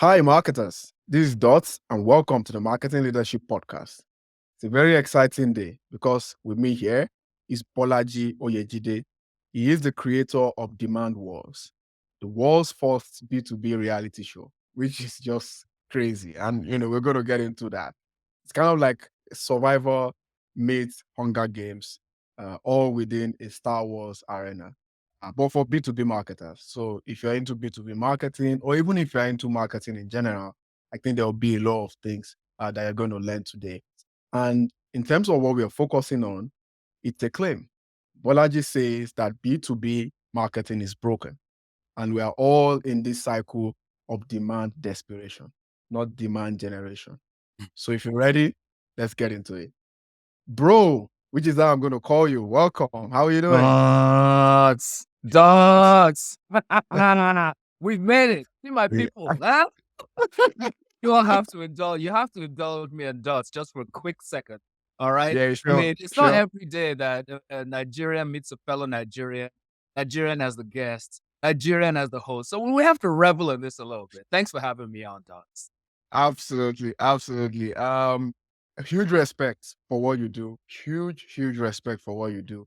Hi, marketers. This is Dots, and welcome to the Marketing Leadership Podcast. It's a very exciting day because with me here is Bolaji Oyejide. He is the creator of Demand Wars, the world's first B2B reality show, which is just crazy. And, we're going to get into that. It's kind of like Survivor meets Hunger Games, all within a Star Wars arena. But for B2B marketers. So if you're into B2B marketing, or even if you're into marketing in general, I think there'll be a lot of things that you're going to learn today. And in terms of what we are focusing on, it's a claim. Bolaji says that B2B marketing is broken, and we are all in this cycle of demand desperation, not demand generation. So if you're ready, let's get into it. Bro, which is how I'm going to call you. Welcome. How are you doing? Dots. We've made it. See my people. Huh? You all have to indulge. You have to indulge me and Dots just for a quick second. All right. Yeah, sure. I mean, it's not every day that a Nigerian meets a fellow Nigerian, Nigerian as the guest, Nigerian as the host. So we have to revel in this a little bit. Thanks for having me on, Dots. Absolutely. Huge respect for what you do. Huge respect for what you do.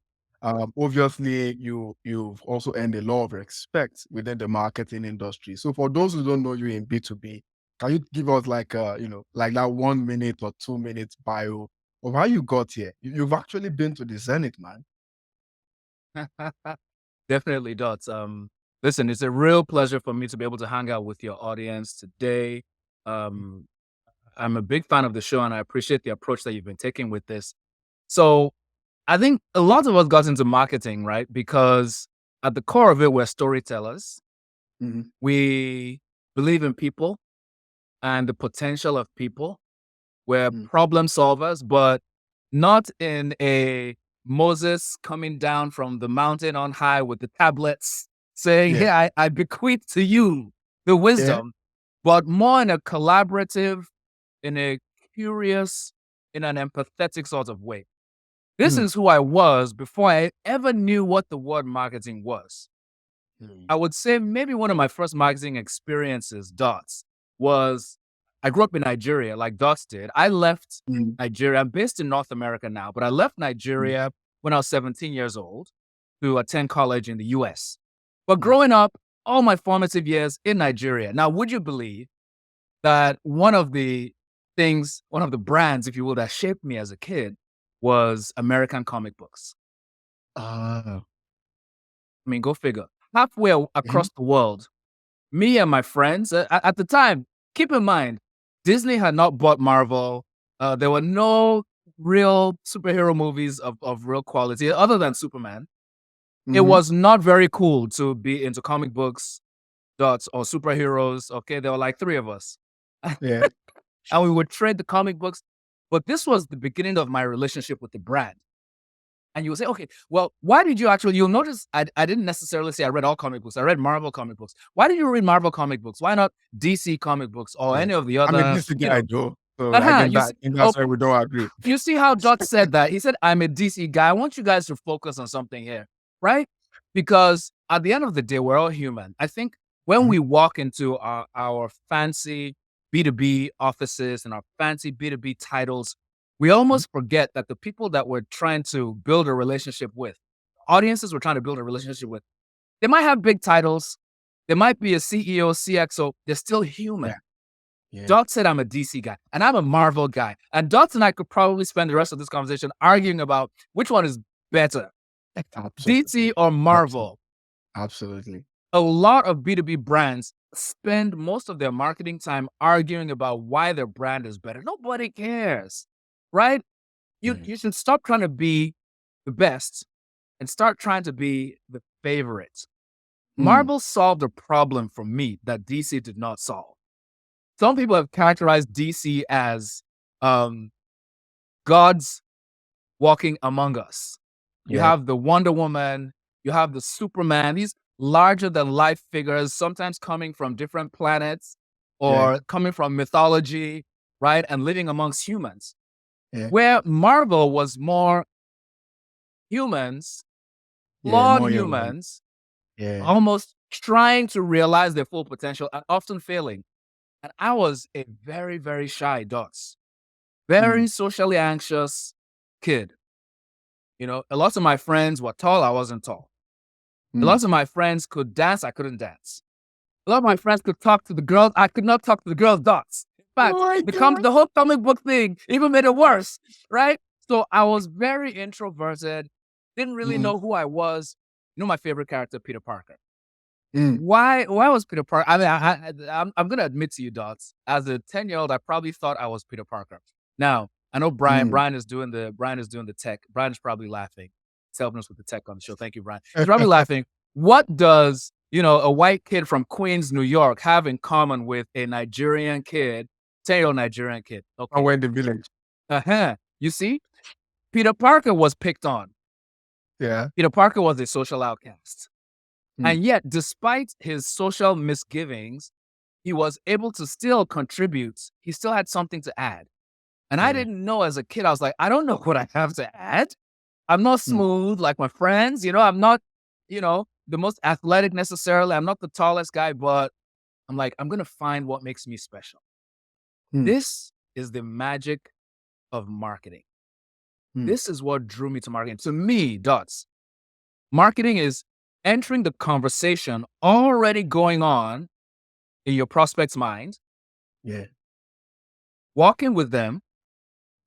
Obviously, you've also earned a lot of respect within the marketing industry. So for those who don't know you in B2B, can you give us like that 1 minute or 2 minutes bio of how you got here? You've actually been to the Zenith, man. Definitely, Dots. Listen, it's a real pleasure for me to be able to hang out with your audience today. I'm a big fan of the show, and I appreciate the approach that you've been taking with this. So I think a lot of us got into marketing, right? Because at the core of it, we're storytellers. Mm-hmm. We believe in people and the potential of people. We're problem solvers, but not in a Moses coming down from the mountain on high with the tablets saying, hey, I bequeath to you the wisdom, but more in a collaborative, in a curious, in an empathetic sort of way. This is who I was before I ever knew what the word marketing was. I would say maybe one of my first marketing experiences, Dots, was I grew up in Nigeria like Dots did. I left Nigeria. I'm based in North America now, but I left Nigeria when I was 17 years old to attend college in the US. But growing up, all my formative years in Nigeria. Now, would you believe that one of the brands, if you will, that shaped me as a kid was American comic books. I mean, go figure. Halfway across the world, me and my friends, at the time, keep in mind, Disney had not bought Marvel. There were no real superhero movies of real quality other than Superman. It was not very cool to be into comic books, Dots, or superheroes. Okay, there were like 3 of us. Yeah. And we would trade the comic books. But this was the beginning of my relationship with the brand. And you'll say, okay, well, why did you you'll notice I didn't necessarily say I read all comic books. I read Marvel comic books. Why did you read Marvel comic books? Why not DC comic books or any of the other? I'm a DC guy, though. So I think that's why we don't agree. You see how Dot said that? He said, I'm a DC guy. I want you guys to focus on something here, right? Because at the end of the day, we're all human. I think when we walk into our fancy B2B offices and our fancy B2B titles, we almost forget that the people that we're trying to build a relationship with, audiences we're trying to build a relationship with, they might have big titles. They might be a CEO, CXO. They're still human. Yeah. Dot said I'm a DC guy and I'm a Marvel guy. And Dot and I could probably spend the rest of this conversation arguing about which one is better, DC or Marvel. Absolutely. A lot of B2B brands spend most of their marketing time arguing about why their brand is better. Nobody cares, right? You should stop trying to be the best and start trying to be the favorite. Marvel solved a problem for me that DC did not solve. Some people have characterized DC as gods walking among us. You have the Wonder Woman, you have the Superman, these larger than life figures, sometimes coming from different planets or coming from mythology, right? And living amongst humans. Where Marvel was more humans, flawed humans, almost trying to realize their full potential and often failing. And I was a very, very shy Dots, Mm. very socially anxious kid. A lot of my friends were tall, I wasn't tall. A Mm. lot of my friends could dance, I couldn't dance. A lot of my friends could talk to the girls, I could not talk to the girls' Dots. In fact, Oh my God. the whole comic book thing even made it worse, right? So I was very introverted, didn't really Mm. know who I was. My favorite character, Peter Parker. Mm. Why was Peter Parker? I mean, I'm gonna admit to you, Dots. As a 10-year-old, I probably thought I was Peter Parker. Now I know Brian. Mm. Brian is doing the tech. Brian is probably laughing. He's helping us with the tech on the show. Thank you, Brian. He's probably laughing. What does a white kid from Queens, New York, have in common with a Nigerian kid, 10-year-old Nigerian kid? Okay. Somewhere in the village. You see, Peter Parker was picked on. Yeah. Peter Parker was a social outcast. Mm. And yet, despite his social misgivings, he was able to still contribute. He still had something to add. And I Yeah. didn't know as a kid, I was like, I don't know what I have to add. I'm not Mm. smooth like my friends. I'm not, the most athletic necessarily. I'm not the tallest guy, but I'm like, I'm going to find what makes me special. Mm. This is the magic of marketing. Mm. This is what drew me to marketing. To me, Dots, marketing is entering the conversation already going on in your prospect's mind, Yeah. walking with them,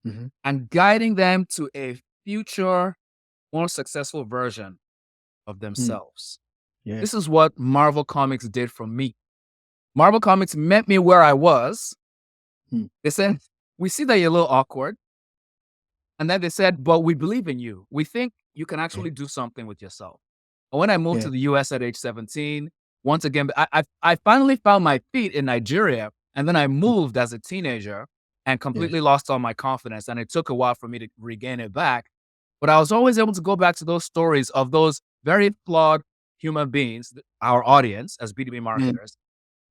Mm-hmm. and guiding them to a future, more successful version of Mm. themselves. Yeah. This is what Marvel Comics did for me. Marvel Comics met me where I was. Mm. They said, we see that you're a little awkward. And then they said, but we believe in you. We think you can Yeah. actually do something with yourself. And when I moved Yeah. to the US at age 17, once again, I finally found my feet in Nigeria. And then I moved as a teenager and Yeah. completely lost all my confidence. And it took a while for me to regain it back. But I was always able to go back to those stories of those very flawed human beings, our audience as B2B Mm. marketers,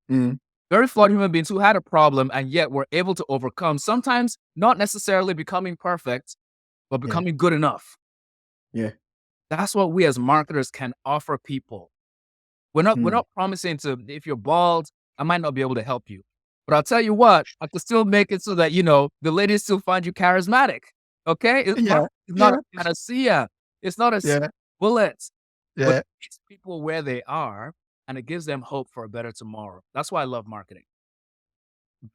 Mm. very flawed human beings who had a problem and yet were able to overcome, sometimes not necessarily becoming perfect, but Yeah. becoming good enough. Yeah. That's what we as marketers can offer people. We're Mm. not promising to, if you're bald, I might not be able to help you. But I'll tell you what, I can still make it so that, the ladies still find you charismatic. Okay? It's Yeah. not Yeah. a panacea. It's not a Yeah. bullet. But Yeah. it meets people where they are and it gives them hope for a better tomorrow. That's why I love marketing.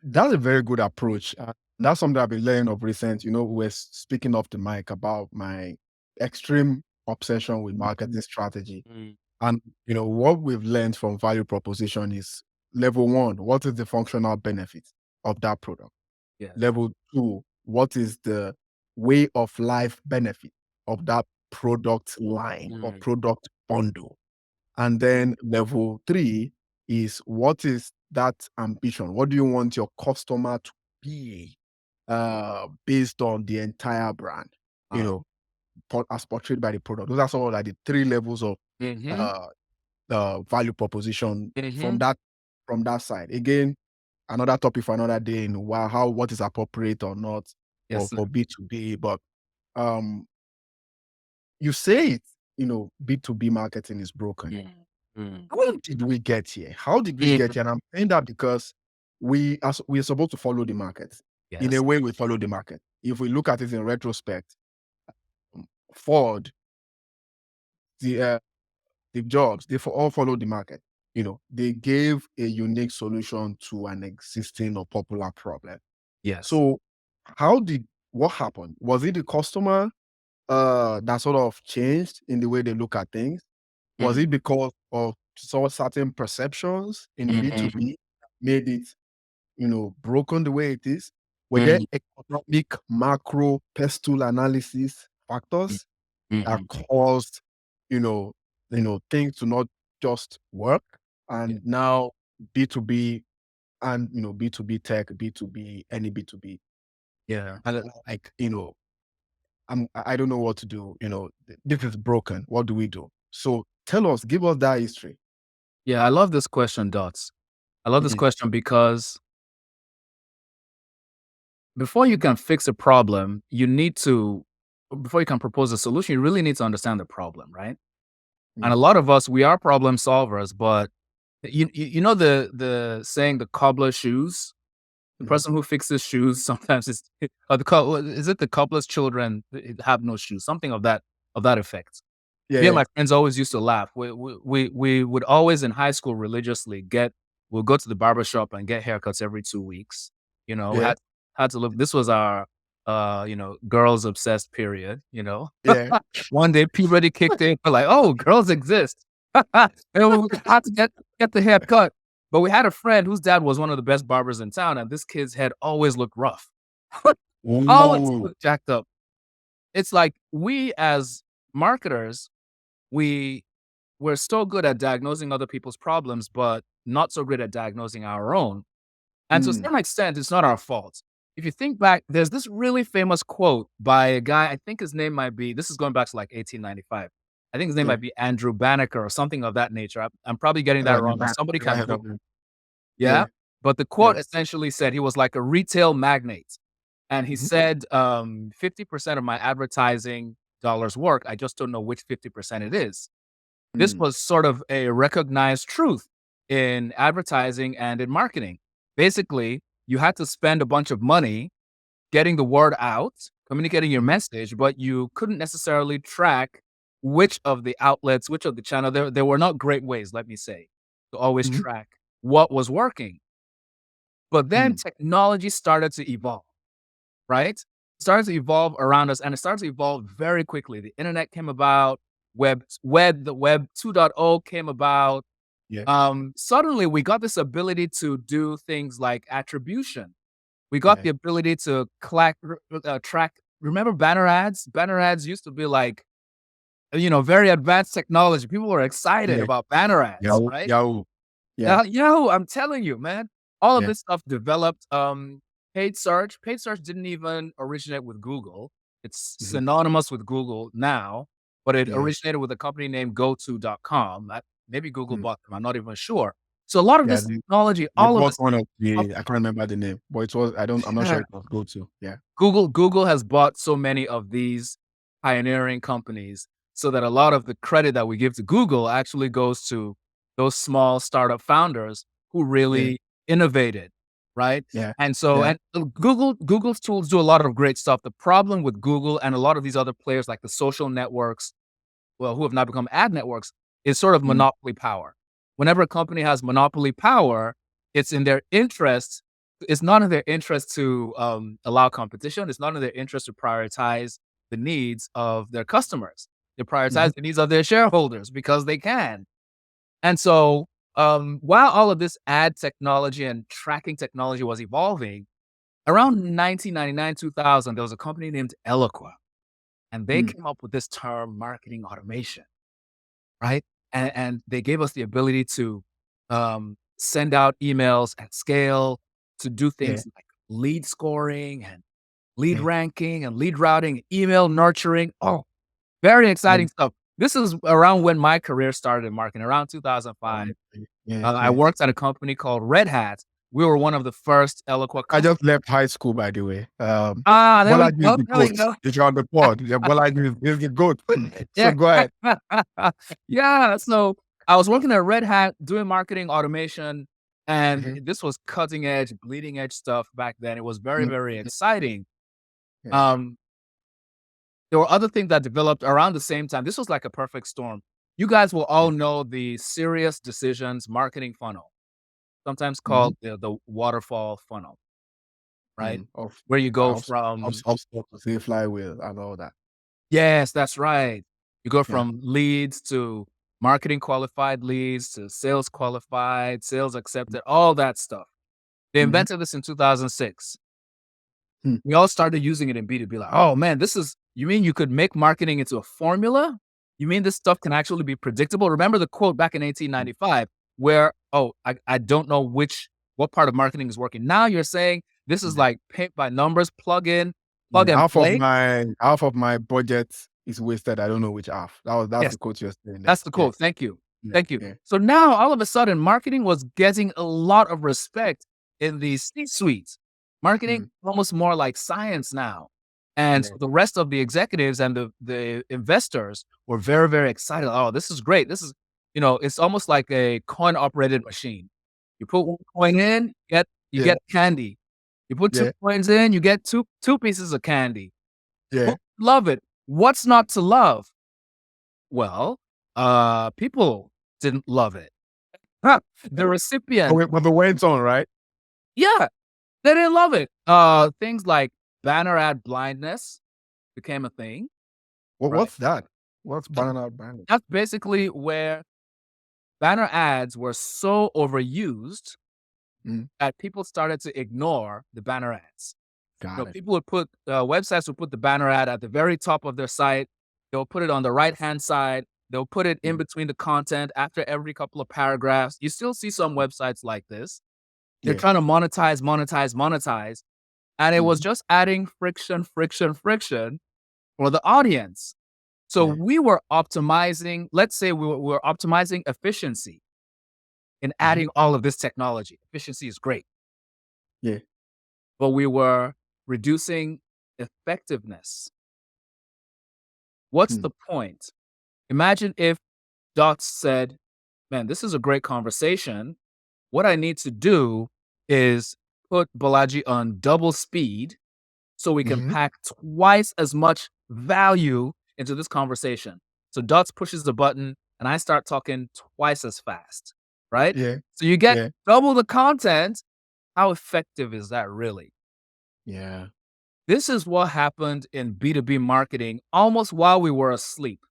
That's a very good approach. That's something I've been learning of recent. We're speaking off the mic about my extreme obsession with marketing strategy. Mm. And, what we've learned from value proposition is level one, what is the functional benefit of that product? Yes. Level two, what is the way of life benefit of that product line or product bundle? And then level three is what is that ambition? What do you want your customer to be based on the entire brand, as portrayed by the product? Those are sort of like the three levels of value proposition from that side. Again, another topic for another day in what is appropriate or not Yes. for B2B. But you say it, B2B marketing is broken. How did we get here? How did we get here? And I'm saying that because we're supposed to follow the market. In a Yes. way, we follow the market. If we look at it in retrospect, Ford, the Jobs, they all follow the market. They gave a unique solution to an existing or popular problem. Yes. So, what happened? Was it the customer that sort of changed in the way they look at things? Was it because of certain perceptions in B2B made it, broken the way it is? Were there economic macro pestle analysis factors that caused, you know, things to not just work? And now B2B and B2B tech, B2B, any B2B. Yeah. And I don't know what to do. This is broken. What do we do? So give us that history. Yeah, I love this question, Dots. I love this question because before you can fix a problem, before you can propose a solution, you really need to understand the problem, right? And a lot of us, we are problem solvers, but You know the saying, the cobbler shoes? The Mhm. person who fixes shoes sometimes is is it the cobbler's children have no shoes? Something of that effect. Yeah, Me and yeah, my friends always used to laugh. We would always in high school religiously we'll go to the barber shop and get haircuts every 2 weeks. You know, we yeah, had to look, this was our, girls obsessed period, you know? yeah. One day puberty kicked in, we're like, "Oh, girls exist." And we had to get the haircut. But we had a friend whose dad was one of the best barbers in town, and this kid's head always looked rough. Always Ooh. looked jacked up. It's like we as marketers, we we're so good at diagnosing other people's problems, but not so good at diagnosing our own. And to Mm. some extent, it's not our fault. If you think back, there's this really famous quote by a guy, I think his name might be, this is going back to like 1895. I think his name Yeah. might be Andrew Banneker or something of that nature. I'm probably getting that I wrong, never, but somebody never can heard of Google. him. Yeah. Yeah, But the yeah. quote essentially said he was like a retail magnate. And he Mhm. said, 50% of my advertising dollars work. I just don't know which 50% it is. This Mm. was sort of a recognized truth in advertising and in marketing. Basically, you had to spend a bunch of money getting the word out, communicating your Mhm. message, but you couldn't necessarily track which of the outlets, which of the channel. There were not great ways, let me say, to always Mhm. track what was working. But then Mm. technology started to evolve, right? Started to evolve around us, and it started to evolve very quickly. The internet came about, the web 2.0 came about. Yeah, Suddenly we got this ability to do things like attribution. We got yeah, the ability to track. Remember banner ads? Banner ads used to be like, very advanced technology. People were excited yeah. about banner ads, Yahoo, right? Yahoo. Yeah, Yo, I'm telling you, man, all of yeah. this stuff developed. Paid search didn't even originate with Google. It's Mhm. synonymous with Google now, but it Yeah. originated with a company named GoTo.com. Maybe Google Mm. bought them. I'm not even sure. So a lot of Yeah, this technology, they all of bought this one of stuff, the, I can't remember the name, but it was, I'm not sure it was Go to. Yeah. Google has bought so many of these pioneering companies, so that a lot of the credit that we give to Google actually goes to those small startup founders who Yeah, really innovated, right? yeah, And so, yeah. and Google's tools do a lot of great stuff. The problem with Google and a lot of these other players like the social networks, well, who have now become ad networks, is sort of Mhm. monopoly power. Whenever a company has monopoly power, it's in their interest. It's not in their interest to allow competition. It's not in their interest to prioritize the needs of their customers. They Mhm. prioritize the needs of their shareholders because they can. And so, while all of this ad technology and tracking technology was evolving, around 1999, 2000, there was a company named Eloqua, and they Mm. came up with this term, marketing automation, right? And they gave us the ability to send out emails at scale, to do Yeah, things like lead scoring and lead yeah. ranking and lead routing, email nurturing. Oh, very exciting Um, stuff. This is around when my career started in marketing, around 2005. yeah, I yeah. worked at a company called Red Hat. We were one of the first Eloqua I customers. just left high school, by the way. There we Bolaji is go. the There we goat. go. If you're on the pod, yeah, Bolaji is the goat. So Yeah. go ahead. Yeah, so I was working at Red Hat doing marketing automation, and Mhm. this was cutting edge, bleeding edge stuff back then. It was very, Mm. very exciting. Yeah, Um, there were other things that developed around the same time. This was like a perfect storm. You guys will yeah. all know the serious decisions marketing funnel, sometimes Mhm. called the waterfall funnel, right? Mm. Of Where you go of from, HubSpot to say flywheel and all that. yes, that's right. You go Yeah. from leads to marketing qualified leads to sales qualified, sales accepted, all that stuff. They Mhm. invented this in 2006. Mm. We all started using it in B2B, like, oh man, you mean you could make marketing into a formula? You mean this stuff can actually be predictable? Remember the quote back in Mm. 1895 where, oh, I don't know what part of marketing is working. Now you're saying this is Yeah. like paint by numbers, plug Yeah. and play. Half of my budget is wasted. I don't know which half. That's Yes. the quote you're saying there. That's the Yeah. quote. Thank you. Yeah. Thank you. Yeah. So now all of a sudden, marketing was getting a lot of respect in the C-suite. Marketing Mm. almost more like science now. And Yeah. so the rest of the executives and the investors were very, very excited. Oh, this is great. it's almost like a coin operated machine. You put one coin in, you Yeah. get candy. You put two Yeah. coins in, you get two pieces of candy. Yeah. Love it. What's not to love? Well, people didn't love it. Huh. The recipient, But it went on, right? yeah, they didn't love it. Things like banner ad blindness became a thing, right? What's that? What's banana branding? That's basically where banner ads were so overused Mm, that people started to ignore the banner ads. got it. People would put websites would put the banner ad at the very top of their site. They'll put it on the right hand side. They'll put it in Mm, between the content after every couple of paragraphs. You still see some websites like this. They're yeah. trying to monetize, monetize, monetize. And it was Mhm. just adding friction, friction, friction for the audience. So Yeah. we were optimizing, let's say we were optimizing efficiency in Mhm. adding all of this technology. Efficiency is great, Yeah. but we were reducing effectiveness. What's Hmm. the point? Imagine if Dots said, man, this is a great conversation. What I need to do is put Bolaji on double speed so we can Mhm. pack twice as much value into this conversation. So Dots pushes the button and I start talking twice as fast, right? Yeah. So you get Yeah. double the content. How effective is that really? Yeah. This is what happened in B2B marketing almost while we were asleep.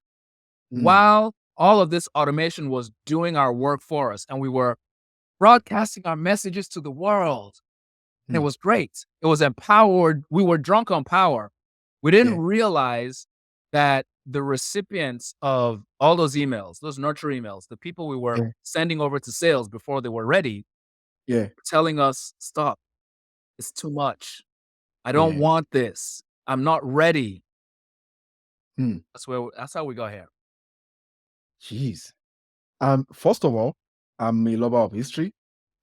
Mm. While all of this automation was doing our work for us and we were broadcasting our messages to the world. And it Mm. was great. It was empowered. We were drunk on power. We didn't Yeah. realize that the recipients of all those emails, those nurture emails, the people we were Yeah. sending over to sales before they were ready, Yeah. telling us, stop, it's too much. I don't Yeah. want this. I'm not ready. Hmm. That's how we got here. Jeez. First of all, I'm a lover of history.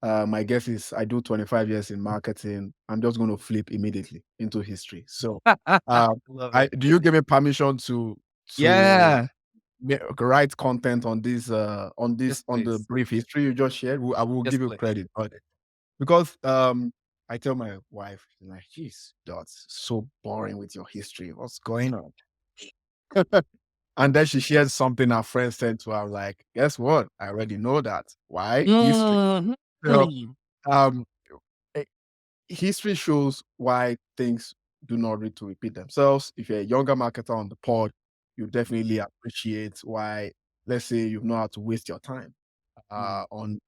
My guess is I do 25 years in marketing. I'm just going to flip immediately into history. So, Love I it. do you give me permission to Yeah. write content on this Yes, on the please. brief history you just shared? I will Yes, give you please. credit, but because I tell my wife, she's like, "Geez, that's so boring with your history. What's going on?" And then she shared something her friend sent to her. I'm like, guess what? I already know that. Why? History. Mhm. So um eh, history shows why things do not need to repeat themselves. If you're a younger marketer on the pod, you definitely appreciate why, let's say you've not had to waste your time Mhm. on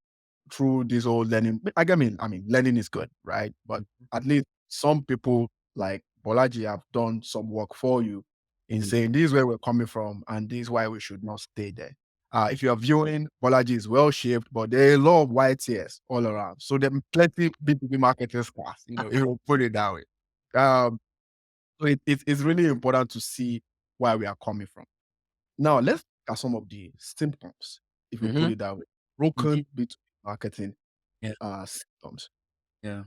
through this whole learning. I mean, learning is good, right? But at least some people like Bolaji have done some work for you in Mhm. saying this is where we're coming from and this is why we should not stay there. If you are viewing, Bolaji is well shaped, but there are a lot of white tears all around. So there are plenty B2B marketers class, if you put it that way. Um, so it's really important to see where we are coming from. Now, let's look at some of the symptoms, if you put Mhm. it that way. Mhm. Broken B2B marketing Yeah. symptoms. Yeah.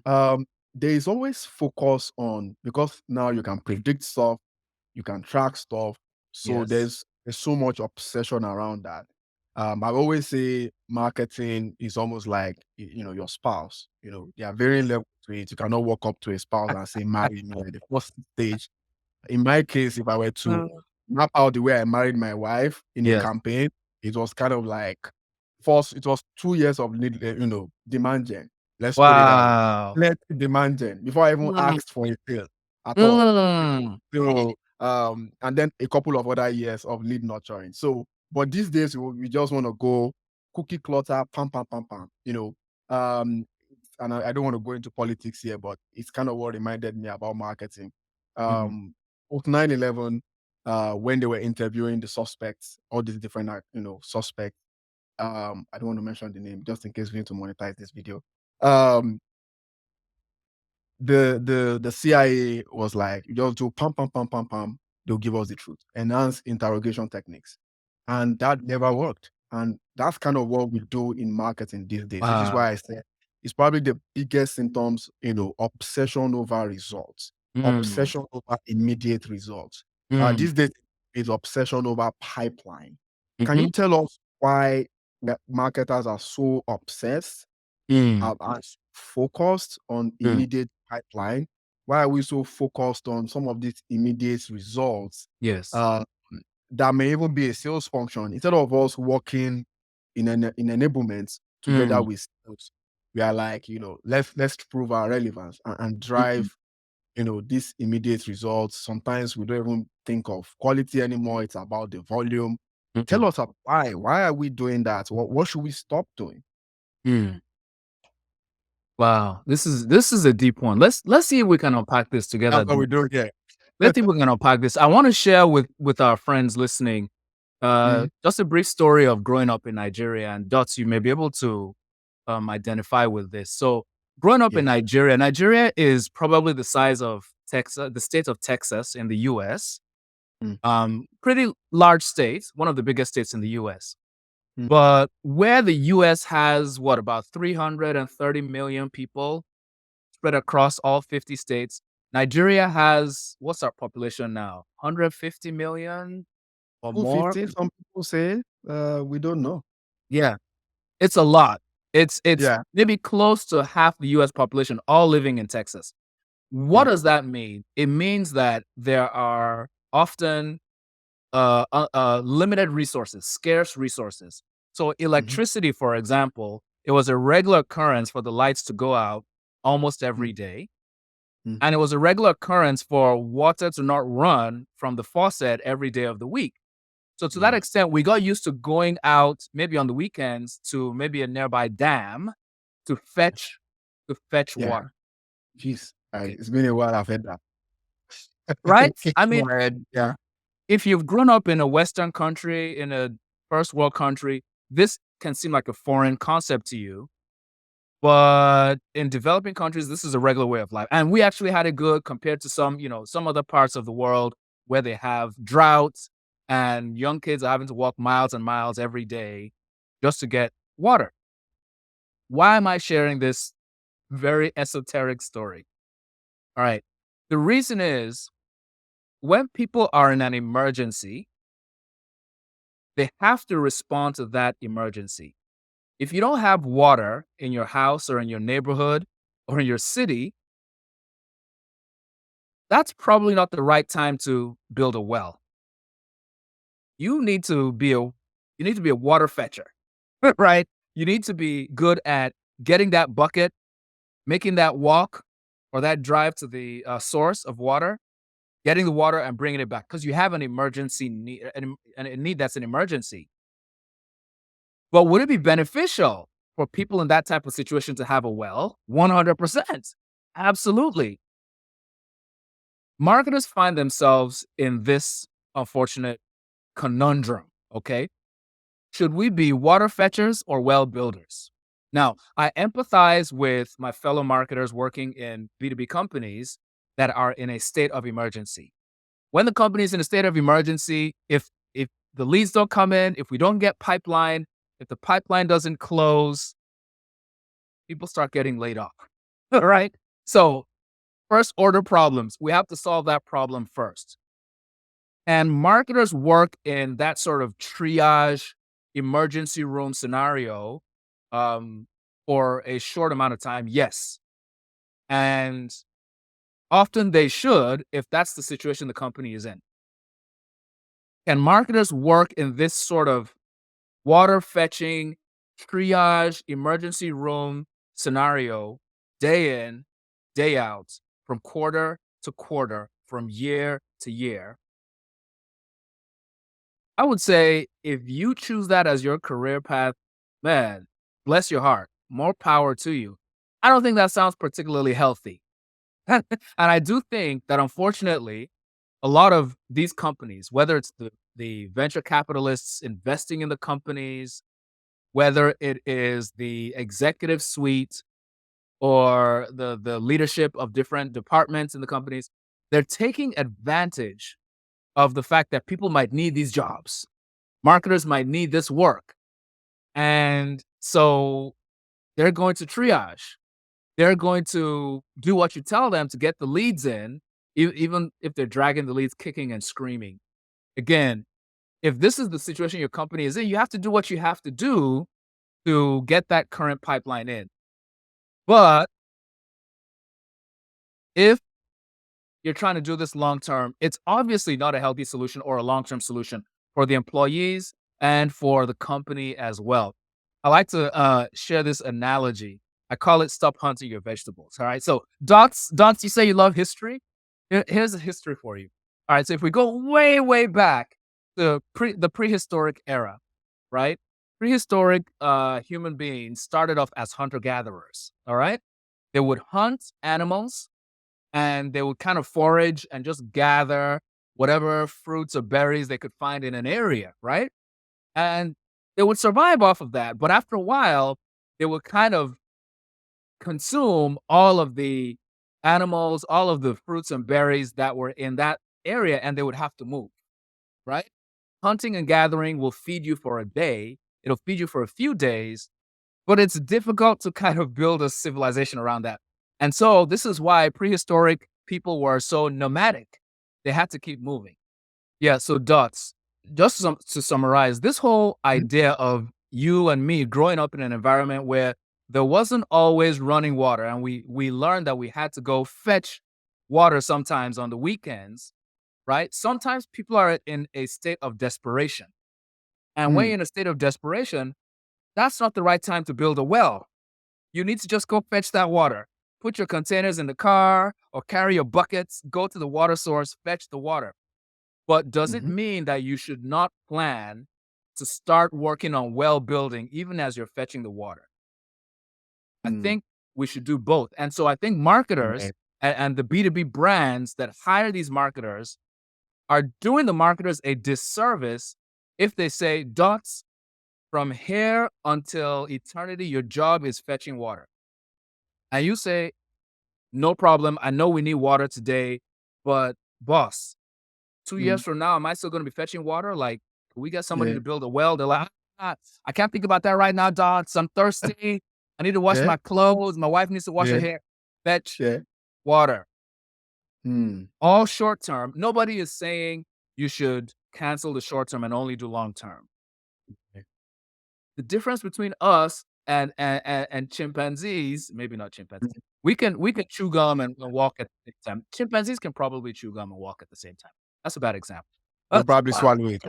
There is always focus on because now you can predict stuff, you can track stuff. So Yes. there's so much obsession around that. I always say marketing is almost like your spouse. There are varying levels to it. You cannot walk up to a spouse and say marry me at the first stage. In my case, if I were to Mm. map out the way I married my wife in a Yes. campaign, it was kind of like first, it was 2 years of demand gen. Let's put it that way. Wow. Let demand gen before I even Mm. asked for a sale at all. Mm. So, and then a couple of other years of lead nurturing. So, but these days we just want to go cookie clutter, pam, pam, pam, pam. And I don't want to go into politics here, but it's kind of what reminded me about marketing. Mhm. Post 9/11, when they were interviewing the suspects, all these different, suspects. I don't want to mention the name just in case we need to monetize this video. Um, the CIA was like, you just do pam pam pam pam pam, they'll give us the truth. Enhanced interrogation techniques. And that never worked. And that's kind of what we do in marketing these days, which is Wow. why I said it's probably the biggest symptoms, obsession over results, Mm. obsession over immediate results. Mm. These days is obsession over pipeline. Can Mhm. you tell us why that marketers are so obsessed Mm, are focused on mm, immediate pipeline? Why are we so focused on some of these immediate results yes. uh, that may even be a sales function instead of us working in enablement together Mm, with sales? We are like, let's prove our relevance and mm, drive, these immediate results. Sometimes we don't even think of quality anymore. It's about the volume. Tell mm, us why. Why are we doing that? What should we stop doing? mm. Wow, this is a deep one. Let's see if we can unpack this together. That's what we do here. Let's see if we can unpack this. I want to share with our friends listening, Mhm. just a brief story of growing up in Nigeria. And Dots, you may be able to identify with this. So, growing up in Yeah. Nigeria, Nigeria is probably the size of Texas, the state of Texas in the U.S. Mm, Pretty large state, one of the biggest states in the U.S. mm, But where the U.S. has what, about 330 million people spread across all 50 states, Nigeria has, what's our population now? 150 million or more? 250, some people say. We don't know. Yeah, it's a lot. It's Yeah. maybe close to half the US population all living in Texas. What Yeah. does that mean? It means that there are often limited resources, scarce resources. So Mhm, electricity, for example, it was a regular occurrence for the lights to go out almost mm, every day. mm, And it was a regular occurrence for water to not run from the faucet every day of the week. So to that mm. extent, we got used to going out maybe on the weekends to maybe a nearby dam to fetch Yeah. water. Jeez. Okay. It's been a while I've heard that. Right? Keep I mean, my head. Yeah. if you've grown up in a Western country, in a first world country, this can seem like a foreign concept to you. But in developing countries, this is a regular way of life. And we actually had it good compared to some other parts of the world where they have droughts and young kids are having to walk miles and miles every day just to get water. Why am I sharing this very esoteric story? All right. The reason is when people are in an emergency, they have to respond to that emergency. If you don't have water in your house or in your neighborhood or in your city, that's probably not the right time to build a well. You need to be a water fetcher, right? You need to be good at getting that bucket, making that walk or that drive to the source of water, getting the water and bringing it back because you have an emergency need, a need that's an emergency. But would it be beneficial for people in that type of situation to have a well? 100%. Absolutely. Marketers find themselves in this unfortunate conundrum, okay? Should we be water fetchers or well builders? Now, I empathize with my fellow marketers working in B2B companies that are in a state of emergency. When the company is in a state of emergency, if the leads don't come in, if we don't get pipeline, if the pipeline doesn't close, people start getting laid off. All right? So, first order problems, we have to solve that problem first. And marketers work in that sort of triage emergency room scenario um, for a short amount of time, yes. And often they should if that's the situation the company is in. And marketers work in this sort of water fetching, triage, emergency room scenario day in, day out, from quarter to quarter, from year to year. I would say if you choose that as your career path, man, bless your heart. More power to you. I don't think that sounds particularly healthy. And I do think that unfortunately, a lot of these companies, whether it's the venture capitalists investing in the companies, whether it is the executive suite or the leadership of different departments in the companies, they're taking advantage of the fact that people might need these jobs. Marketers might need this work. And so they're going to triage. They're going to do what you tell them to get the leads in, even if they're dragging the leads kicking and screaming. Again, if this is the situation your company is in, you have to do what you have to do to get that current pipeline in. But if you're trying to do this long term, it's obviously not a healthy solution or a long-term solution for the employees and for the company as well. I like to share this analogy. I call it "Stop hunting your vegetables." All right. So, Dots, you say you love history. Here's a history for you. All right. So, if we go way, way back to the prehistoric era, right? Prehistoric human beings started off as hunter gatherers. All right. They would hunt animals and they would kind of forage and just gather whatever fruits or berries they could find in an area, right? And they would survive off of that. But after a while, they would kind of consume all of the animals, all of the fruits and berries that were in that area, and they would have to move, right? Hunting and gathering will feed you for a day, it'll feed you for a few days, but it's difficult to kind of build a civilization around that. And so this is why prehistoric people were so nomadic. They had to keep moving. Yeah, so Dots, just to summarize, this whole Mhm. idea of you and me growing up in an environment where there wasn't always running water, and we learned that we had to go fetch water sometimes on the weekends, right? Sometimes people are in a state of desperation. And when Mm. you're in a state of desperation, that's not the right time to build a well. You need to just go fetch that water. Put your containers in the car or carry your buckets, go to the water source, fetch the water. But does it Mhm. mean that you should not plan to start working on well building even as you're fetching the water? I Mm. think we should do both. And so I think marketers Amen. and the B2B brands that hire these marketers are doing the marketers a disservice if they say, Dots, from here until eternity, your job is fetching water. And you say, no problem. I know we need water today, but boss, 2 years Mm. from now, am I still going to be fetching water? Like, can we get somebody Yeah. to build a well? They're like, I can't think about that right now, Dots. I'm thirsty. I need to wash Yeah. my clothes. My wife needs to wash her Yeah. hair. Fetch Yeah. water. Mm. All short term. Nobody is saying you should cancel the short term and only do long term. Yeah. The difference between us and chimpanzees, maybe not chimpanzees, Mm. we can chew gum and walk at the same time. Chimpanzees can probably chew gum and walk at the same time. That's a bad example. They'll Uh, probably swallow it.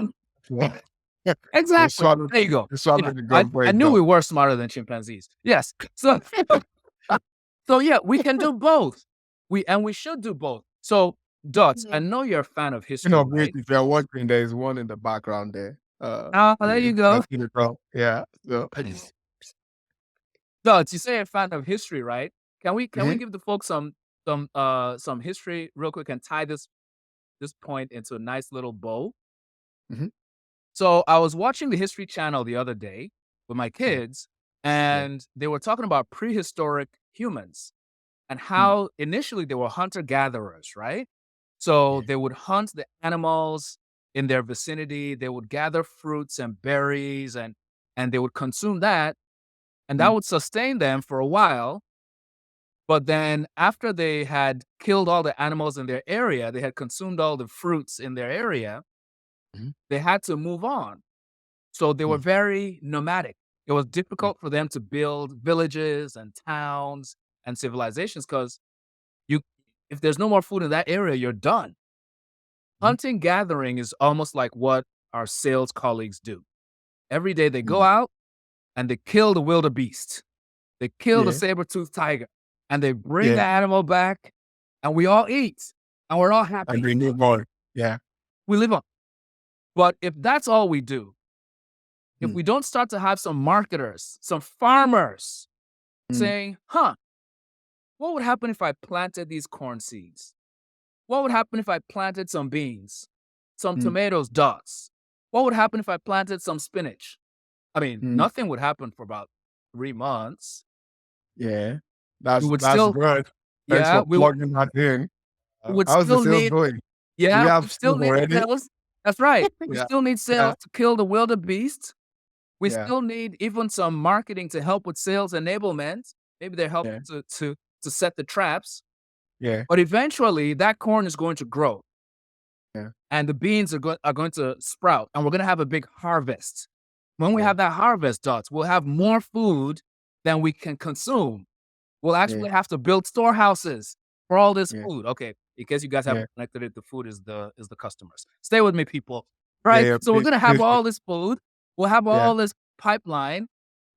Yeah. They'll exactly. swallow. There you go. They'll swallow Yeah, the I gum for I it knew done. we were smarter than chimpanzees. Yes. So so yeah, we can do both. We should do both. So Dots, I Mhm. know you're a fan of You history, know, wait, right? if you're watching, there is one in the background there. Oh, there you go. That's in the top. Yeah. So. Dots, you say you're a fan of history, right? Can we Mhm. give the folks some history real quick and tie this point into a nice little bow? Mhm. So I was watching the History Channel the other day with my Yeah. kids, Yeah. and they were talking about prehistoric humans and Mm. how initially they were hunter gatherers, right? So Yeah. they would hunt the animals in their vicinity, they would gather fruits and berries and they would consume that, and that Mm. would sustain them for a while. But then after they had killed all the animals in their area, they had consumed all the fruits in their area, Mhm. they had to move on. So they were Mm. very nomadic. It was Mm. difficult for them to build villages and towns and civilizations because you if there's no more food in that area, you're done. Mhm. Hunting gathering is almost like what our sales colleagues do. Every day they go Mm. out and they kill the wildebeest. They kill the Yeah. saber-toothed tiger and they bring the Yeah. animal back and we all eat and we're all And happy. we need more. Yeah. We live on. But if that's all we do, if Mm. we don't start to have some marketers, some farmers Mm. saying, what would happen if I planted these corn seeds? What would happen if I planted some beans, some Mm. tomatoes, Dots? What would happen if I planted some spinach? I mean, Mm. nothing would happen for about 3 months. Yeah. We would That's still, good. Thanks yeah, for plugging that in. we would How's the still sales need, going? Do we yeah, we have still sales need already? sales. That's right. We Yeah. still need Yeah. sales to kill the wildebeest. We Yeah. still need even some marketing to help with sales enablement. Maybe they're Yeah. helping to set the traps. Yeah. But eventually, that corn is going to grow, Yeah. and the beans are going to sprout, and we're going to have a big harvest. When we Yeah. have that harvest, Dots, we'll have more food than we can consume. We'll Yeah. actually have to build storehouses for all this Yeah. food. Okay, in case you guys Yeah. haven't connected it, the food is the customers. Stay with me, people. Yeah. Right? Yeah. So we're Please. gonna have Please. all this food. We'll have Yeah. all this pipeline.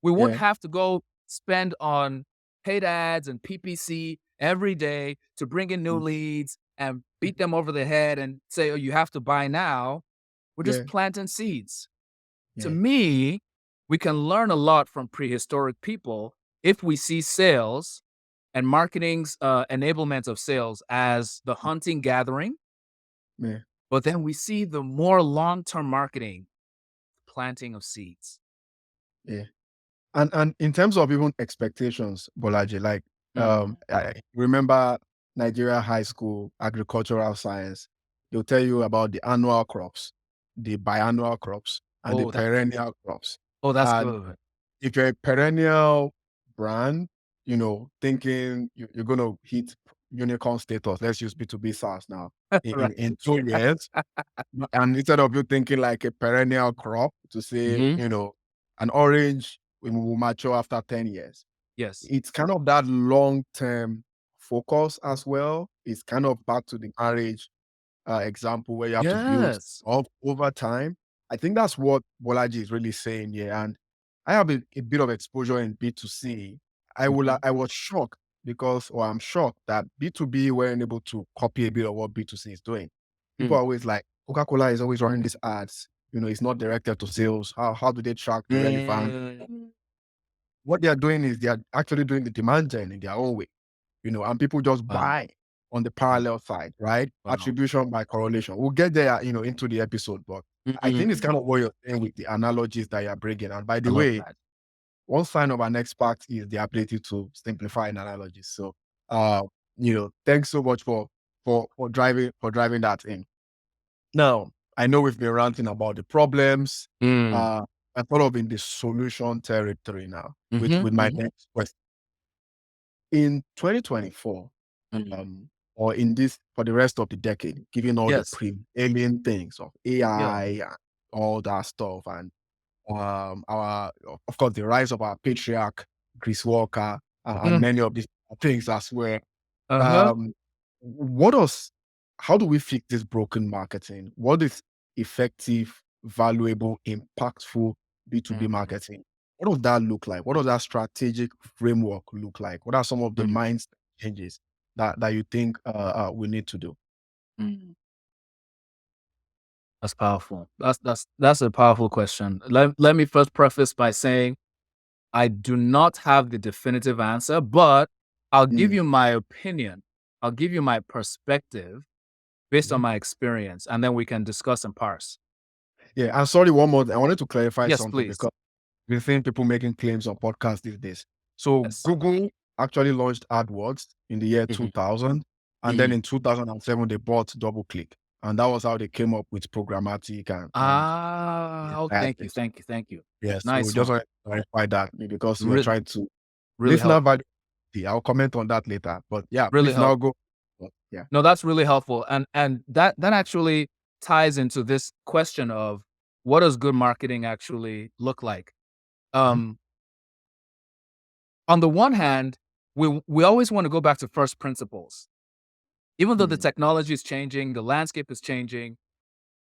We won't Yeah. have to go spend on paid ads and PPC every day to bring in new Mm, leads and mm, beat them over the head and say, "Oh, you have to buy now." We're yeah. just planting seeds. To Yeah. me, we can learn a lot from prehistoric people if we see sales and marketing's enablement of sales as the hunting gathering, Yeah. but then we see the more long-term marketing planting of seeds. Yeah. And in terms of even expectations, Bolaji, like Mm. I remember Nigeria high school agricultural science, they'll tell you about the annual crops, the biannual crops, and the Oh, that perennial crops. that's And good. if you're a perennial brand, thinking you're gonna hit unicorn status, let's use B2B SaaS now Right. in 2 years. And instead of you thinking like a perennial crop to say, Mhm. an orange will mature after 10 years. Yes. It's kind of that long-term focus as well. It's kind of back to the marriage example where you have to build Yes. up over time. I think that's what Bolaji is really saying here. And I have a bit of exposure in B2C. Mhm. I was shocked or I'm shocked that B2B weren't able to copy a bit of what B2C is doing. People Mm. are always like, Coca-Cola is always running these ads. It's not directed to sales. How do they track the relevance? Mm. What they are doing is they are actually doing the demand gen in their own way, and people just Wow. buy on the Wow. parallel side, right? Wow. Attribution by correlation. We'll get there, into the episode, but I think it's Mhm. kind of what you're saying with the analogies that you're bringing. And by I the love way, that. one sign of an expert is the ability to simplify an analogy. So, uh, thanks so much for driving that in. Now, I know we've been ranting about the problems. Mm. Uh, I'm sort of in the solution territory now Mhm. with my Mhm. next question. In 2024, Mm. or in this for the rest of the decade, given all the Yes. prevailing things of Yeah. AI and all that stuff, and our of course the rise of our patriarch Chris Walker and Mm. many of these things as well. Uh-huh. Um, what does how do we fix this broken marketing? What is effective, valuable, impactful B2B Mm. marketing? What does that look like? What does that strategic framework look like? What are some of the Mm. mindset changes that you think we need to do? Mm. That's powerful. That's a powerful question. Let me first preface by saying I do not have the definitive answer, but I'll give Mm, you my opinion. I'll give you my perspective based on mhm. my experience, and then we can discuss and parse. Yeah, I'm sorry. One more. I wanted to clarify Yes, something please. because we've seen people making claims on podcasts these days. So Yes. Google actually launched AdWords in the year Mhm. 2000, and then Mm. in 2007 they bought DoubleClick, and that was how they came up with programmatic and Ah, oh, ad thank you, things. thank you, thank you. Yeah, so Nice just one. want to clarify that because we're Really, trying to really listener helpful. value. I'll comment on that later, but yeah, Really please now helpful. go. Yeah. No, that's really helpful, and that actually ties into this question of what does good marketing actually look like? Mhm. Um, on the one hand, we always want to go back to first principles. Even though the Mm, technology is changing, the landscape is changing,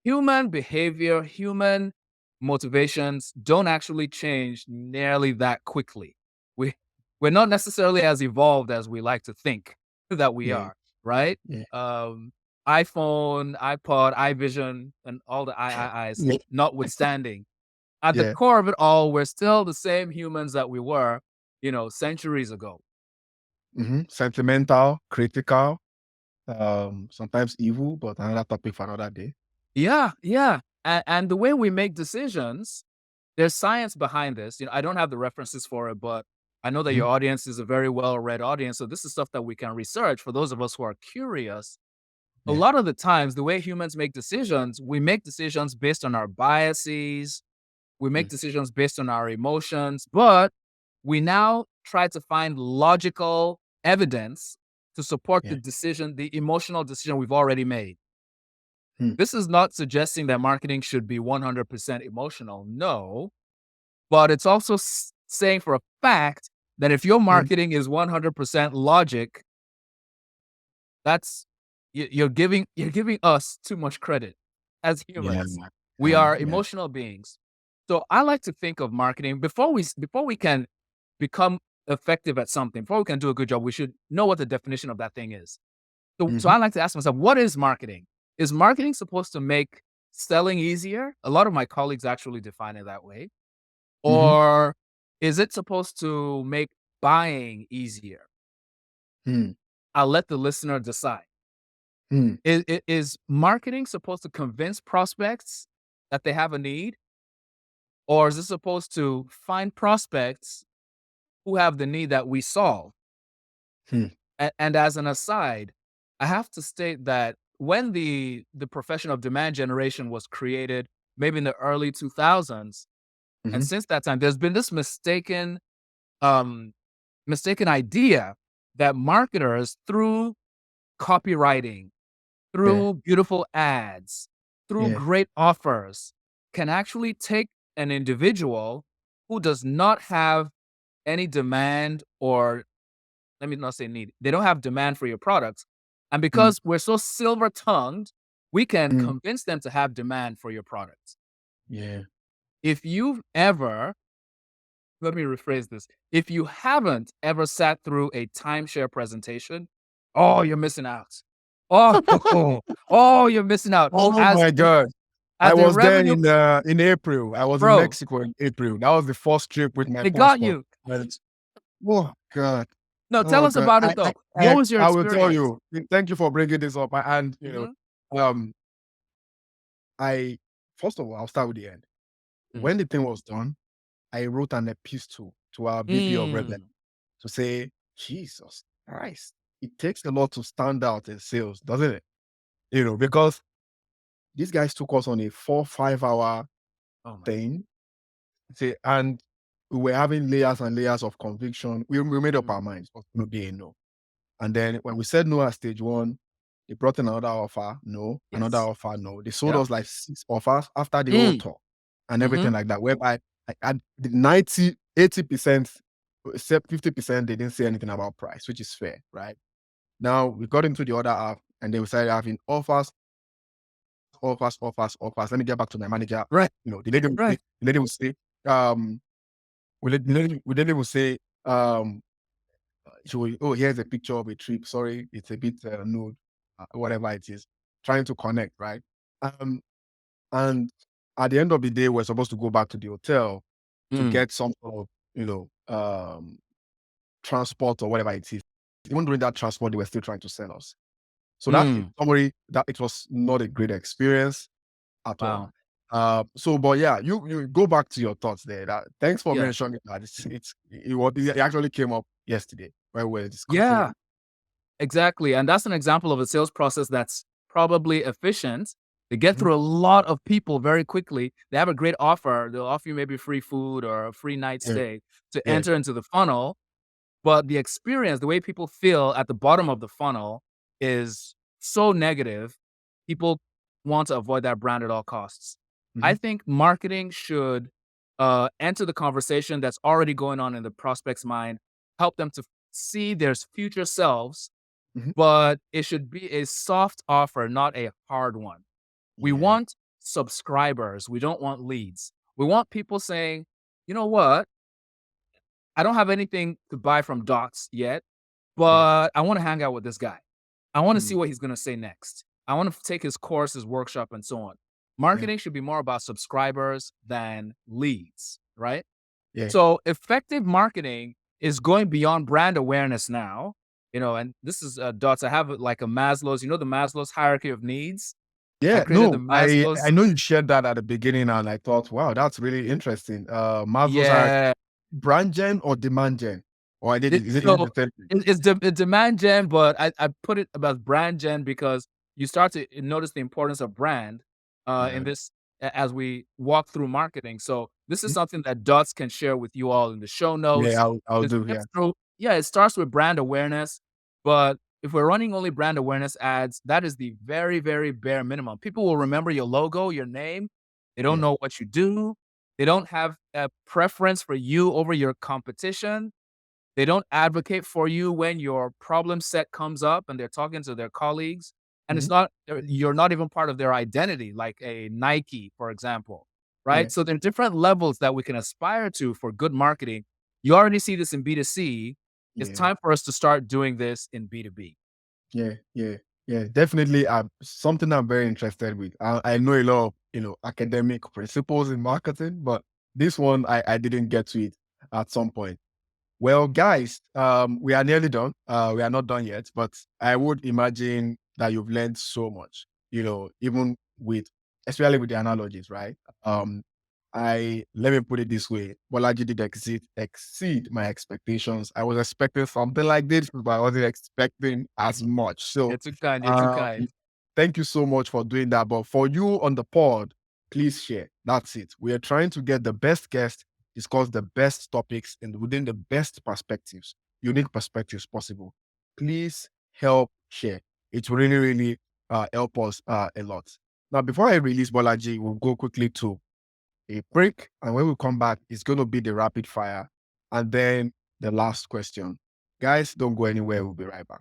human behavior, human motivations don't actually change nearly that quickly. We we're not necessarily as evolved as we like to think that we yeah, are, right? yeah, Um, iPhone, iPod, iVision, and all the IIIs yeah, notwithstanding, at the yeah. core of it all, we're still the same humans that we were, centuries ago. Sentimental, critical, sometimes evil, but another topic for another day. Yeah, yeah. And the way we make decisions, there's science behind this. I don't have the references for it, but I know that Mhm. your audience is a very well-read audience. So this is stuff that we can research for those of us who are curious. A Yeah. lot of the times, the way humans make decisions, we make decisions based on our biases, we make Mm, decisions based on our emotions, but we now try to find logical evidence to support yeah. the emotional decision we've already made. Mm, This is not suggesting that marketing should be 100% emotional. No, but it's also saying for a fact that if your Mm. marketing is 100% logic, that's you're giving us too much credit as Yeah. humans. We are Yeah. emotional beings. So I like to think of marketing before we can become effective at something, before we can do a good job, we should know what the definition of that thing is. So Mhm. I like to ask myself, what is marketing? Is marketing supposed to make selling easier? A lot of my colleagues actually define it that way. Mhm. Or is it supposed to make buying easier? Mm. I'll let the listener decide. Mm. Is marketing supposed to convince prospects that they have a need? Or is it supposed to find prospects who have the need that we solve? Mm. And as an aside, I have to state that when the profession of demand generation was created, maybe in the early 2000s, and Mhm. since that time, there's been this um, mistaken idea that marketers, through copywriting, Yeah. through beautiful ads, through Yeah. great offers, can actually take an individual who does not have any demand, or let me not say need, they don't have demand for your products. And Mm. because we're so silver tongued, we can Mm. convince them to have demand for your products. Yeah. If you've ever, let me rephrase this, if you haven't ever sat through a timeshare presentation, oh, you're missing out. Oh, oh, you're missing out. Oh my God. I As a was there revenue, in April. I was in bro, Mexico in April. That was the first trip with my they got passport. you. But oh God. No, tell Oh us God. about it though. What was your I will tell experience? you. Thank you for bringing this up. And Mhm, um, I first of all, I'll start with the end. mhm. When the thing was done, I wrote an epistle to our VP of revenue Mm, to say, Jesus Christ, it takes a lot to stand out in sales, doesn't it? Because these guys took us on a 4, 5 hour oh my, thing. See, and we were having layers and layers of conviction. We made up mm, our minds, but no be a no. And then when we said no at stage one, they brought in another offer, no, another yes. offer, no. They sold Yep. us like 6 offers after the whole Mm, talk and everything mhm, like that. Whereby I the 90, 80%, except 50%, they didn't say anything about price, which is fair, right? Now we got into the other half and they started having offers, offers, offers, offers. Let me get back to my manager. right, The lady will say, um, the lady will say, she will, oh, here's a picture of a trip. Sorry, it's a bit nude, whatever it is, trying to connect, right? Um, and at the end of the day, we're supposed to go back to the hotel to mm, get some sort of, transport or whatever it is. Even during that transport, they were still trying to sell us. So that, in mm. summary, that it was not a great experience at all. Wow. But yeah, you go back to your thoughts there. Thanks for Yeah. mentioning that. It actually came up yesterday when we were discussing Yeah, it. exactly, and that's an example of a sales process that's probably efficient. They get Mhm. through a lot of people very quickly. They have a great offer. They'll offer you maybe free food or a free night Yeah, stay to yeah, enter into the funnel, but the experience, the way people feel at the bottom of the funnel is so negative, people want to avoid that brand at all costs. I mhm, think marketing should enter the conversation that's already going on in the prospect's mind, help them to see their future selves, mhm. but it should be a soft offer, not a hard one. We Yeah, want subscribers. We don't want leads. We want people saying, you know what? I don't have anything to buy from Dots yet, yeah, but I want to hang out with this guy. I want to see mm, what he's going to say next. I want to take his course, his workshop, and so on. yeah, Marketing should be more about subscribers than leads, right? yeah, So effective marketing is going beyond brand awareness now, and this is Dots. I have like a Maslow's, the Maslow's hierarchy of needs. I yeah. created the No, Maslow's. I know you shared that at the beginning, and I thought, wow, that's really interesting. Maslow's are Yeah. brand gen or demand gen, or I did It, is it so the same thing? it's demand gen, but I put it about brand gen because you start to notice the importance of brand in Uh, this as we walk through marketing. So this is mhm. something that Dots can share with you all in the show Yeah, notes. I'll It do. Yeah, steps through, yeah, it starts with brand awareness, but if we're running only brand awareness ads, that is the very, very bare minimum. People will remember your logo, your name. They don't yeah, know what you do. They don't have a preference for you over your competition. They don't advocate for you when your problem set comes up and they're talking to their colleagues. And it's Mhm. not, you're not even part of their identity, like a Nike, for example, Yeah, right? So there are different levels that we can aspire to for good marketing. You already see this in B2C. It's yeah, time for us to start doing this in B2B. yeah, yeah, yeah. Definitely, something I'm very interested with. I know a lot of academic principles in marketing, but this one I didn't get to it at some point. Well, guys, we are nearly done. We are not done yet, but I would imagine that you've learned so much, even especially with the analogies, right? Um, Let me put it this way. Bolaji did exceed my expectations. I was expecting something like this, but I wasn't expecting as much. So, You're too kind. You're too um, kind. thank you so much for doing that. But for you on the pod, please share. That's it. We are trying to get the best guest, discuss the best topics and within the best perspectives, unique perspectives possible. Please help share. It will really, really help us a lot. Now, before I release Bolaji, we'll go quickly to a break. And when we come back, it's going to be the rapid fire and then the last question. Guys, don't go anywhere. We'll be right back.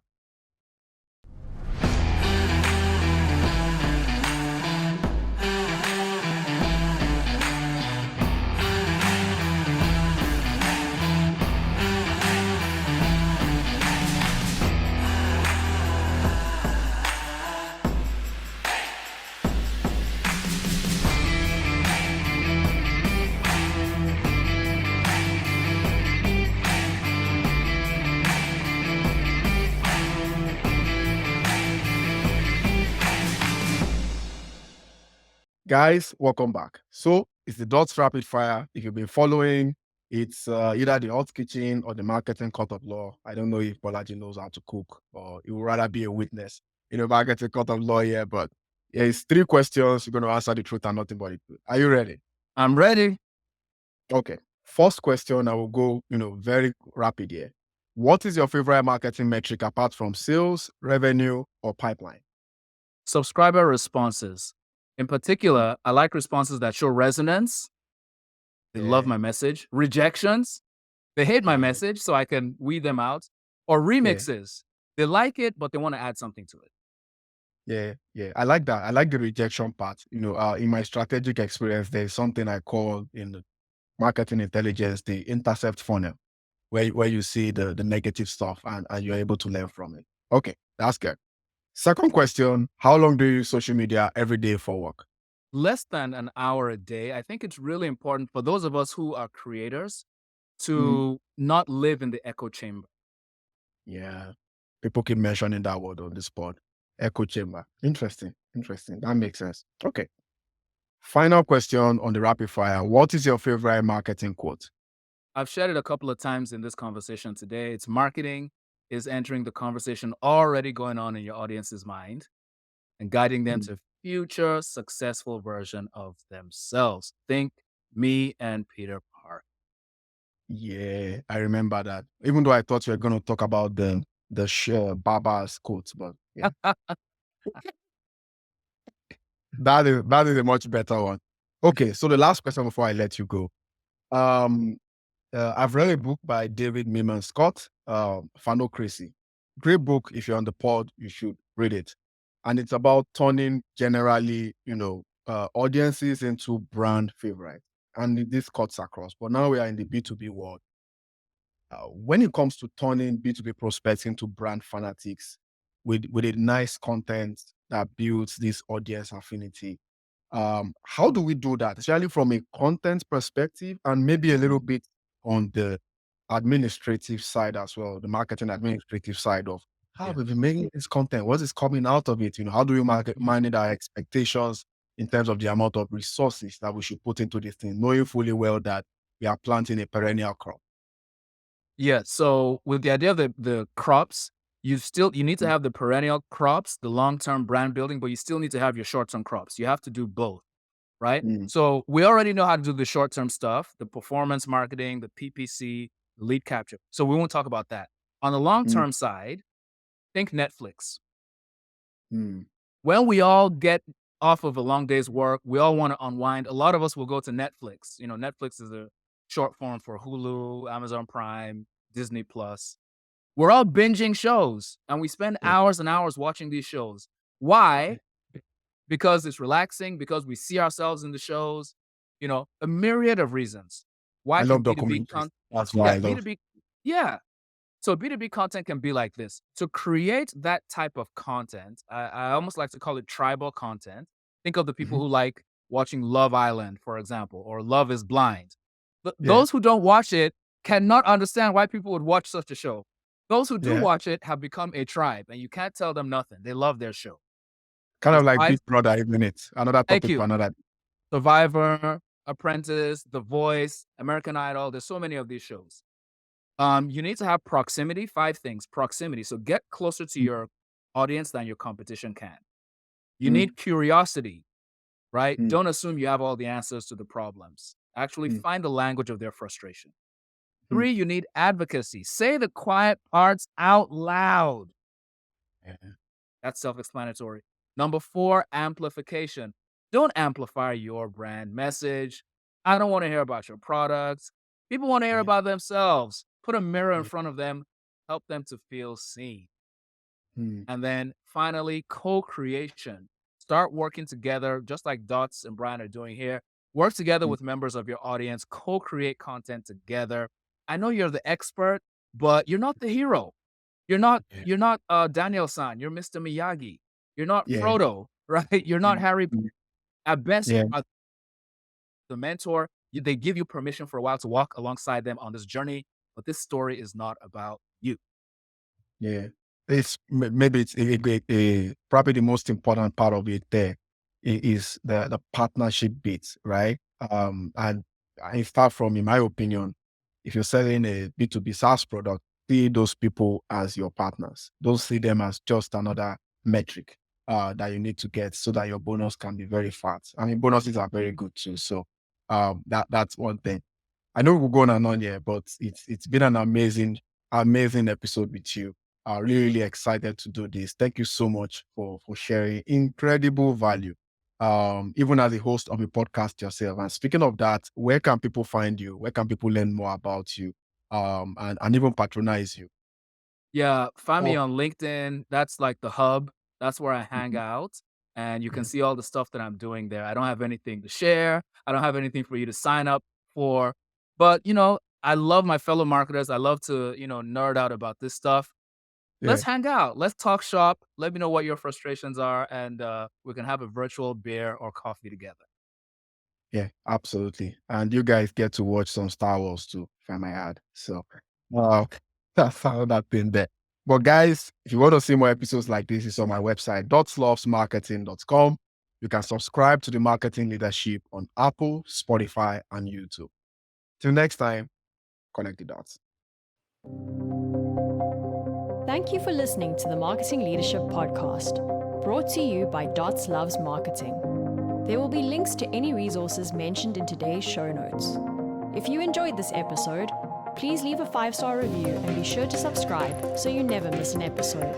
Guys, welcome back. So it's the Dots Rapid Fire. If you've been following, it's either the Hot Kitchen or the Marketing Court of Law. I don't know if Bolaji knows how to cook or he would rather be a witness in a Marketing Court of Law here, but yeah, it's 3 questions. You're going to answer the truth and nothing but the truth. Are you ready? I'm ready. Okay. First question, I will go, very rapid here. What is your favorite marketing metric apart from sales, revenue, or pipeline? Subscriber responses. In particular, I like responses that show resonance. They love Yeah, my message. Rejections. They hate my yeah, message, so I can weed them out. Or yeah. remixes. They like it, but they want to add something to it. Yeah, yeah. I like that. I like the rejection part. In my strategic experience, there's something I call in the marketing intelligence the intercept funnel, where you see the negative stuff and you're able to learn from it. Okay, that's good. Second question, how long do you use social media every day for work? Less than an hour a day. I think it's really important for those of us who are creators Mhm. to not live in the echo chamber. Yeah. People keep mentioning that word on the spot. Echo chamber. Interesting. Interesting. That makes sense. Okay. Final question on the rapid fire. What is your favorite marketing quote? I've shared it a couple of times in this conversation today. It's marketing is entering the conversation already going on in your audience's mind and guiding them Mm. to future successful version of themselves. Think me and Peter Park. Yeah, I remember that. Even though I thought you were going to talk about the Baba's quotes, but yeah, that is a much better one. Okay, so the last question before I let you go. Um, I've read a book by David Miman Scott, Fanocracy. Great book. If you're on the pod, you should read it. And it's about turning generally, audiences into brand favorites. And this cuts across. But now we are in the B2B world. When it comes to turning B2B prospects into brand fanatics with a nice content that builds this audience affinity, how do we do that? Especially from a content perspective and maybe a little bit on the administrative side as well, the marketing administrative side of how Yeah. we've been making this content, what is coming out of it? How do we manage our expectations in terms of the amount of resources that we should put into this thing, knowing fully well that we are planting a perennial crop? Yeah. So with the idea of the crops, you need to have the perennial crops, the long-term brand building, but you still need to have your short-term crops. You have to do both, right? Mm, So we already know how to do the short-term stuff, the performance marketing, the PPC, lead capture. So we won't talk about that. On the mm, long-term side, think Netflix. mm, When we all get off of a long day's work. We all want to unwind. A lot of us will go to Netflix. Netflix is a short form for Hulu, Amazon Prime, Disney Plus. We're all binging shows and we spend Yeah. hours and hours watching these shows. Why? Because it's relaxing, because we see ourselves in the shows, a myriad of reasons. Why I can love B2B documentaries. That's why I love. B2B, yeah. So B2B content can be like this. To create that type of content, I almost like to call it tribal content. Think of the people Mhm. who like watching Love Island, for example, or Love is Blind. Yeah. Those who don't watch it cannot understand why people would watch such a show. Those who do Yeah. watch it have become a tribe, and you can't tell them nothing. They love their show. Kind of like Besides, Big Brother, isn't it? Another thank topic for you. another. Survivor, Apprentice, The Voice, American Idol. There's so many of these shows. You need to have proximity. 5 things. Proximity. So get closer to your audience than your competition can. You Mm. need curiosity, right? Mm. Don't assume you have all the answers to the problems. Actually, Mm. find the language of their frustration. Mm. 3, you need advocacy. Say the quiet parts out loud. Yeah. That's self-explanatory. Number 4, amplification. Don't amplify your brand message. I don't want to hear about your products. People want to hear Yeah. about themselves. Put a mirror in Yeah. front of them. Help them to feel seen. Mm. And then finally, co-creation. Start working together, just like Dots and Brian are doing here. Work together Mm. with members of your audience. Co-create content together. I know you're the expert, but you're not the hero. You're not Daniel-san. You're Mr. Miyagi. You're not Yeah. Frodo, right? You're not Mm. Harry. Mm. At best, Yeah. you are the mentor. They give you permission for a while to walk alongside them on this journey, but this story is not about you. Yeah. It's maybe it's probably the most important part of it there is the partnership bit, right? And I start from, in my opinion, if you're selling a B2B SaaS product, see those people as your partners. Don't see them as just another metric that you need to get so that your bonus can be very fat. I mean, bonuses are very good too. So that's one thing. I know we're going on here, but it's been an amazing episode with you. Really excited to do this. Thank you so much for sharing incredible value. Even as a host of a podcast yourself. And speaking of that, where can people find you? Where can people learn more about you? And even patronize you? Yeah, find me Oh, on LinkedIn. That's like the hub. That's where I hang mhm. out. And you can Yeah. see all the stuff that I'm doing there. I don't have anything to share. I don't have anything for you to sign up for. But, I love my fellow marketers. I love to, nerd out about this stuff. Yeah. Let's hang out. Let's talk shop. Let me know what your frustrations are, and we can have a virtual beer or coffee together. Yeah, absolutely. And you guys get to watch some Star Wars too, if I may add. So uh, that's how that been there. But guys, if you want to see more episodes like this, it's on my website, dotslovesmarketing.com. You can subscribe to the Marketing Leadership on Apple, Spotify, and YouTube. Till next time, connect the dots. Thank you for listening to the Marketing Leadership Podcast, brought to you by Dots Loves Marketing. There will be links to any resources mentioned in today's show notes. If you enjoyed this episode, please leave a 5-star review and be sure to subscribe so you never miss an episode.